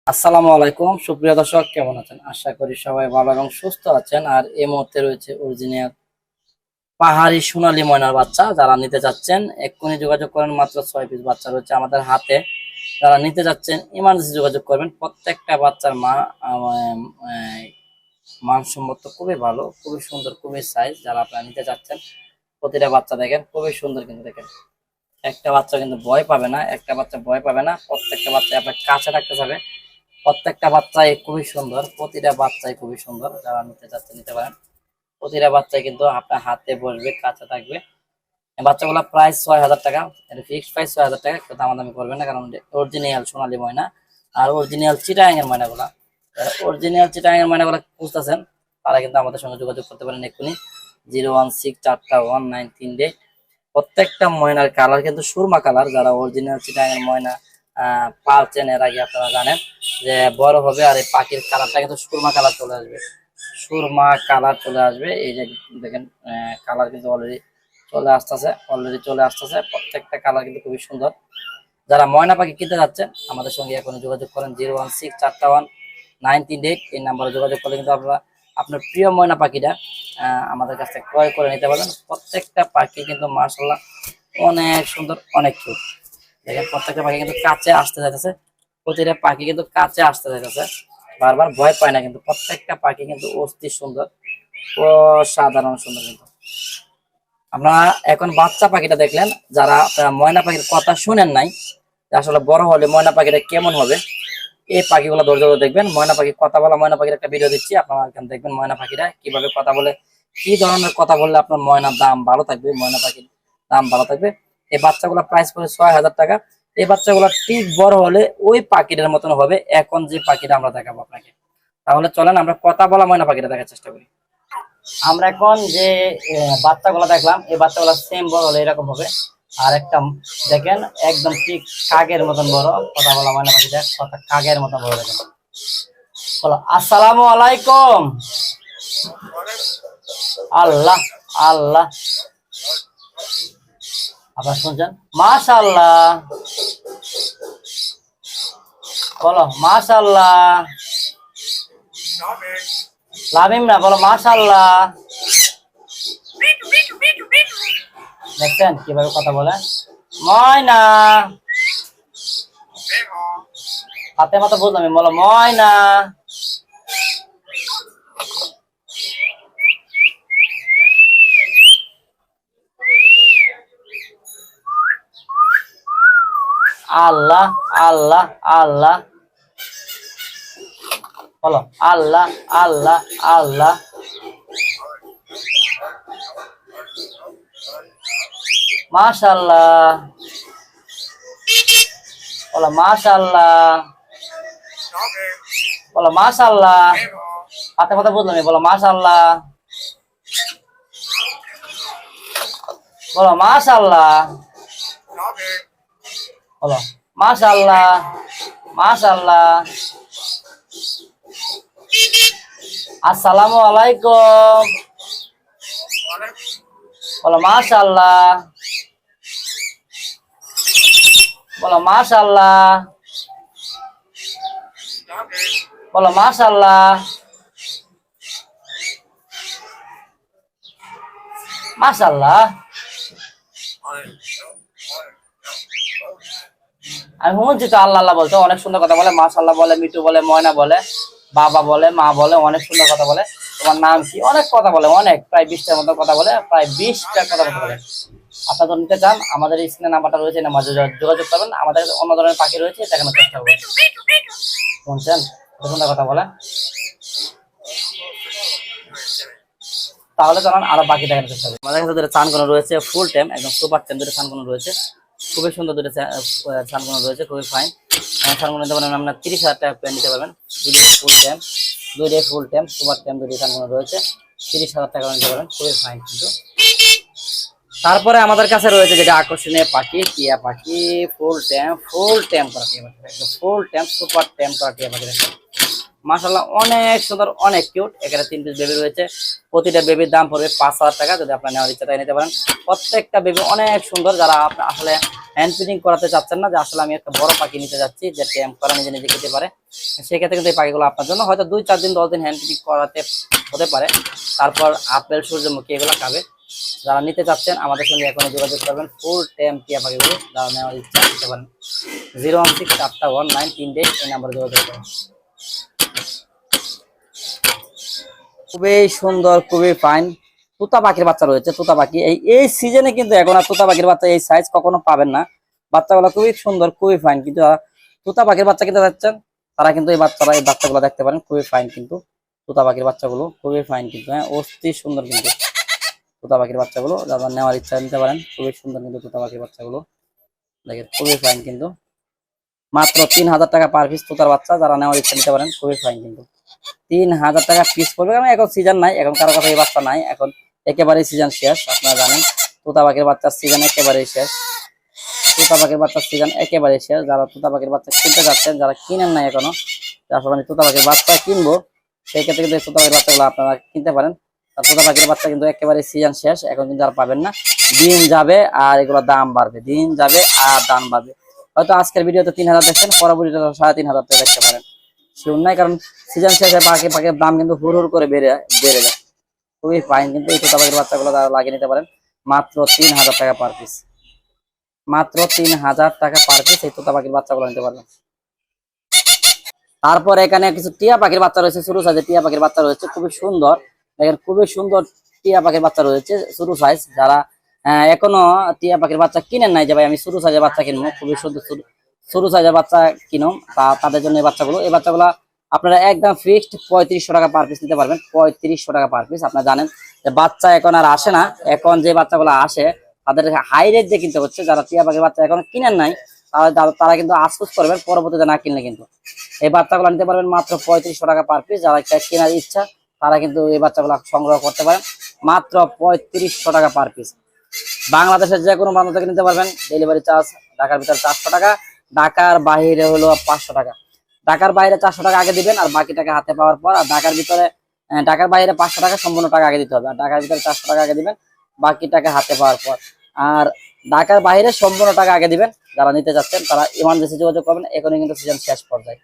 আসসালামু আলাইকুম সুপ্রিয় দর্শক, কেমন আছেন? আশা করি সবাই ভালো এবং সুস্থ আছেন। আর এই মুহূর্তে রয়েছে অরিজিনাল পাহাড়ি সোনালী ময়নার বাচ্চা। যারা নিতে যাচ্ছেন এক্ষুনি যোগাযোগ করেন। মাত্র 6 পিস বাচ্চা রয়েছে আমাদের হাতে। যারা নিতে যাচ্ছেন ইমার্জেন্সি যোগাযোগ করবেন। প্রত্যেকটা বাচ্চার মানসম্মত খুবই ভালো, খুবই সুন্দর, খুবই সাইজ। যারা আপনারা নিতে যাচ্ছেন প্রতিটা বাচ্চা দেখেন খুবই সুন্দর, কিন্তু দেখেন একটা বাচ্চা কিন্তু ভয় পাবে না, একটা বাচ্চা ভয় পাবে না। প্রত্যেকটা বাচ্চা আপনার কাছে রাখতে যাবে। প্রত্যেকটা বাচ্চাই খুবই সুন্দর, প্রতিটা বাচ্চাই খুবই সুন্দর। যারা নিতে চাচ্ছে নিতে পারেন। প্রতিটা বাচ্চাই কিন্তু আপনার হাতে বসবে, কাছে থাকবে। এই বাচ্চাগুলো প্রাইস 6,000 টাকা। এটা ফিক্সড প্রাইস 6,000 টাকা, কেউ দামাদামি করবেন না, কারণ অরিজিনাল সোনালী ময়না আর অরিজিনাল চিটাগাং এর ময়নাগুলা। অরিজিনাল চিটাগাং এর ময়নাগুলা খুঁজতেছেন তারা কিন্তু আমাদের সঙ্গে যোগাযোগ করতে পারেন এক্ষুনি। 016 419 3 প্রত্যেকটা ময়নার কালার কিন্তু সুরমা কালার। যারা অরিজিনাল চিটাগাং এর ময়না পালছেন এর আগে আপনারা জানেন যে বড় হবে আর এই পাখির কালারটা কিন্তু সুরমা কালার চলে আসবে, সুরমা কালার চলে আসবে। এই যে দেখেন কালার কিন্তু অলরেডি চলে আসতেছে। প্রত্যেকটা কালার কিন্তু খুবই সুন্দর। যারা ময়না পাখি কিনতে যাচ্ছেন আমাদের সঙ্গে এখন যোগাযোগ করেন। 016 419 3 এই নাম্বারে যোগাযোগ করলে কিন্তু আপনারা আপনার প্রিয় ময়না পাখিটা আমাদের কাছ থেকে ক্রয় করে নিতে পারবেন। প্রত্যেকটা পাখি কিন্তু মাশাআল্লাহ অনেক সুন্দর, অনেক কিউট। দেখেন প্রত্যেকটা পাখি কিন্তু কাছে আসতে চাইতেছে, প্রতিটা পাখি কিন্তু কাছে আসতে চাইতেছে, বারবার ভয় পায় না। কিন্তু প্রত্যেকটা পাখি কিন্তু অস্থির সুন্দর, অসাধারণ সুন্দর। কিন্তু আপনারা এখন বাচ্চা পাখিটা দেখলেন। যারা আপনারা ময়না পাখির কথা শুনেন নাই যে আসলে বড় হলে ময়না পাখিটা কেমন হবে, এই পাখিগুলো ধৈর্য ধরে দেখবেন। ময়না পাখি কথা বলা ময়না পাখির একটা ভিডিও দিচ্ছি, আপনারা এখানে দেখবেন ময়না পাখিটা কিভাবে কথা বলে, কি ধরনের কথা বললে আপনার ময়নার দাম ভালো থাকবে, ময়না পাখির দাম ভালো থাকবে। এই বাচ্চাগুলো প্রাইস পড়ে 6,000 টাকা। এই বাচ্চাগুলো ঠিক বড় হলে ওই পাখিটার মতন হবে এখন যে পাখিটা আমরা দেখাবো আপনাকে। তাহলে চলেন আমরা কথা বলা ময়না পাখিটা দেখার চেষ্টা করি। আমরা এখন যে বাচ্চাগুলো দেখলাম এই বাচ্চাগুলো সেম বড় হলে এরকম হবে। আর একটা দেখেন একদম ঠিক কাকের মতন বড়, কথা বলা ময়না পাখিটা কথা কাকের মতন বড়। দেখেন বলো আসসালামু আলাইকুম। আল্লাহ আল্লাহ, আপনার শুনছেন? মাশাআল্লাহ, বলো মাশাআল্লাহ। লামিম না, বলো মাশাআল্লাহ। দেখছেন কিভাবে কথা বলে ময়না? হাতে মতো বুঝলাম, বলো ময়না। আল্লাহ আল্লাহ আল্লাহ, বলো আল্লাহ আল্লাহ আল্লাহ। মাশাআল্লাহ, বলো মাশাআল্লাহ, বলো মাশাআল্লাহ। হাতে কথা বুঝলাম, বলো মাশাআল্লাহ, বলো মাশাআল্লাহ, বলো মাশাআল্লাহ মাশাআল্লাহ। আসসালামু আলাইকুম, বলো মাশাআল্লাহ, বলো মাশাআল্লাহ, বলো মাশাআল্লাহ মাশাআল্লাহ। আমি শুনছি তো আল্লাহ আল্লাহ বলতে, অনেক সুন্দর কথা বলে, মাশাআল্লাহ বলে, মিটু বলে, ময়না বলে, বাবা বলে, মা বলে, অনেক সুন্দর কথা বলে। তোমার নাম কি? অনেক কথা বলে, অনেক প্রায় 20টার মতো কথা বলে, প্রায় 20টা কথা বলে। আপনারা নিতে চান আমাদের স্ক্রিনে নাম্বারটা রয়েছে, নাম্বার যোগাযোগ করবেন। আমাদের অন্য ধরনের পাখি রয়েছে, দেখানোর চেষ্টা করবেন। শুনছেন সুন্দর কথা বলে? তাহলে চলুন আরো বাকি দেখানোর চেষ্টা করবো। আমাদের কাছে দুটো চানকোনা রয়েছে ফুল টাইম, একদম সুপার টাইম দুটো চানকোনা রয়েছে, খুবই সুন্দর দুটো চানকোনা রয়েছে, খুবই ফাইন। চানকোনা নিতে পারেন আপনার 30,000 টাকা পেয়ে নিতে পারবেন। দুইটাই ফুল টাইম সুপার টাইম দুটি চানকোনা রয়েছে, 30,000 টাকা নিতে পারেন, খুবই ফাইন। কিন্তু তারপরে আমাদের কাছে রয়েছে যেটা আকর্ষণীয় পাখি, টিয়া পাখি। ফুল টাইম করা টিয়া পাখি, একদম ফুল টাইম সুপার টাইম করা টিয়া পাখি। মাশাআল্লাহ অনেক সুন্দর, অনেক কিউট। এখানে 3 পিস বেবি রয়েছে, প্রতিটা বেবির দাম পড়বে 5,000 টাকা। যদি আপনার নেওয়ার ইচ্ছা তাই নিতে পারেন। প্রত্যেকটা বেবি অনেক সুন্দর। যারা আসলে হ্যান্ড ফিডিং করাতে চাচ্ছেন না, যে আসলে আমি একটা বড় পাখি নিতে যাচ্ছি যে ট্যাম করা নিজে নিজে খেতে পারে, সেক্ষেত্রে কিন্তু এই পাখিগুলো আপনার জন্য হয়তো 2-4 দিন 10 দিন হ্যান্ড ফিডিং করাতে হতে পারে, তারপর আপেল সূর্যমুখী এগুলো খাবে। যারা নিতে চাচ্ছেন আমাদের সঙ্গে এখনই যোগাযোগ করবেন। ফুল ট্যাম টিয়া পাখিগুলো যারা নেওয়ার ইচ্ছা নিতে পারেন। 016-819-3 এই নাম্বারে যোগাযোগ করবেন। খুবই সুন্দর, খুবই ফাইন তোতা পাখির বাচ্চা রয়েছে। তোতা পাখি এই সিজনে কিন্তু এখন আর তোতা পাখির বাচ্চা এই সাইজ কখনো পাবেন না। বাচ্চাগুলো খুবই সুন্দর, খুবই ফাইন। কিন্তু যারা তোতা পাখির বাচ্চা কিনতে যাচ্ছেন তারা কিন্তু এই বাচ্চাগুলো দেখতে পারেন, খুবই ফাইন। কিন্তু তোতা পাখির বাচ্চাগুলো খুবই ফাইন কিন্তু, হ্যাঁ অস্থির সুন্দর কিন্তু তোতা পাখির বাচ্চাগুলো। যারা নেওয়ার ইচ্ছা নিতে পারেন, খুবই সুন্দর কিন্তু তোতা পাখির বাচ্চাগুলো দেখেন, খুবই ফাইন কিন্তু। মাত্র 3000 টাকা পার পিস তোতার বাচ্চা, যারা নেওয়ার ইচ্ছা নিতে পারেন, খুবই ফাইন কিন্তু। 3000 টাকা পিস পড়বে, কারণ এখন সিজন নাই, এখন কারো কাছে এই বাচ্চা নাই, এখন একেবারেই সিজন শেষ। আপনারা জানেন তোতা পাখির বাচ্চার সিজন একেবারেই শেষ, তোতা পাখির বাচ্চার সিজন একেবারেই শেষ। যারা তোতা পাখির বাচ্চা কিনতে যাচ্ছেন, যারা কিনেন নাই এখনো, আসলে আমি তোতা পাখির বাচ্চা কিনবো, সেই ক্ষেত্রে কিন্তু তোতা পাখির বাচ্চাগুলো আপনারা কিনতে পারেন। আর তোতা পাখির বাচ্চা কিন্তু একেবারে সিজন শেষ, এখন কিন্তু আর পাবেন না। দিন যাবে আর এগুলোর দাম বাড়বে, দিন যাবে আর দাম বাড়বে। হয়তো আজকের ভিডিওতে 3000 দেখছেন, পরবর্তীতে 3500 টাকা দেখতে পারেন, শিওর নাই, কারণ সিজন শেষে পাখির দাম কিন্তু হুড় হুড় করে বেড়ে যায়। খুবই ফাইন কিন্তু এই তোতা পাখির বাচ্চাগুলো তারা লাগিয়ে নিতে পারেন। মাত্র 3000 টাকা পার পিস, মাত্র 3000 টাকা পার পিস এই তোতা পাখির বাচ্চাগুলো নিতে পারবেন। তারপর এখানে কিছু টিয়া পাখির বাচ্চা রয়েছে, ছোট সাইজের টিয়া পাখির বাচ্চা রয়েছে, খুবই সুন্দর দেখেন, খুবই সুন্দর টিয়া পাখির বাচ্চা রয়েছে ছোট সাইজ। যারা এখনো টিয়া পাখির বাচ্চা কিনেন নাই, যে ভাই আমি ছোট সাইজের বাচ্চা কিনবো, খুবই সুন্দর ছোট সাইজের বাচ্চা কিনো, তাদের জন্য এই বাচ্চাগুলো আপনারা একদম ফিক্সড 3500 টাকা পার পিস নিতে পারবেন। 3500 টাকা পার পিস। আপনারা জানেন যে বাচ্চা এখন আর আসে না, এখন যে বাচ্চাগুলো আসে তাদের হাই রেট দিয়ে কিনতে হচ্ছে। যারা টিয়া পাখির বাচ্চা এখন কিনেন নাই তারা কিন্তু আফসোস করবেন পরবর্তীতে না কিনলে। কিন্তু এই বাচ্চাগুলো নিতে পারবেন মাত্র 3500 টাকা পার পিস। যারা কেনার ইচ্ছা তারা কিন্তু এই বাচ্চাগুলো সংগ্রহ করতে পারেন মাত্র 3500 টাকা পার পিস। বাংলাদেশের যে কোনো প্রান্ত থেকে নিতে পারবেন। ডেলিভারি চার্জ ঢাকার ভিতরে 400 টাকা, ঢাকার বাইরে হলো 500 টাকা। ঢাকার বাইরে 400 টাকা আগে দিবেন, আর বাকি টাকা হাতে পাওয়ার পর। আর ঢাকার ভিতরে ঢাকার বাইরে 500 টাকা সম্পূর্ণ টাকা আগে দিতে হবে, আর ঢাকার ভিতরে 400 টাকা আগে দিবেন, বাকি টাকা হাতে পাওয়ার পর। আর ঢাকার বাইরে সম্পূর্ণ টাকা আগে দিবেন। যারা নিতে যাচ্ছেন তারা ইমার্জেন্সি যোগাযোগ করবেন, এখনই কিন্তু সিজন শেষ পর্যায়ে।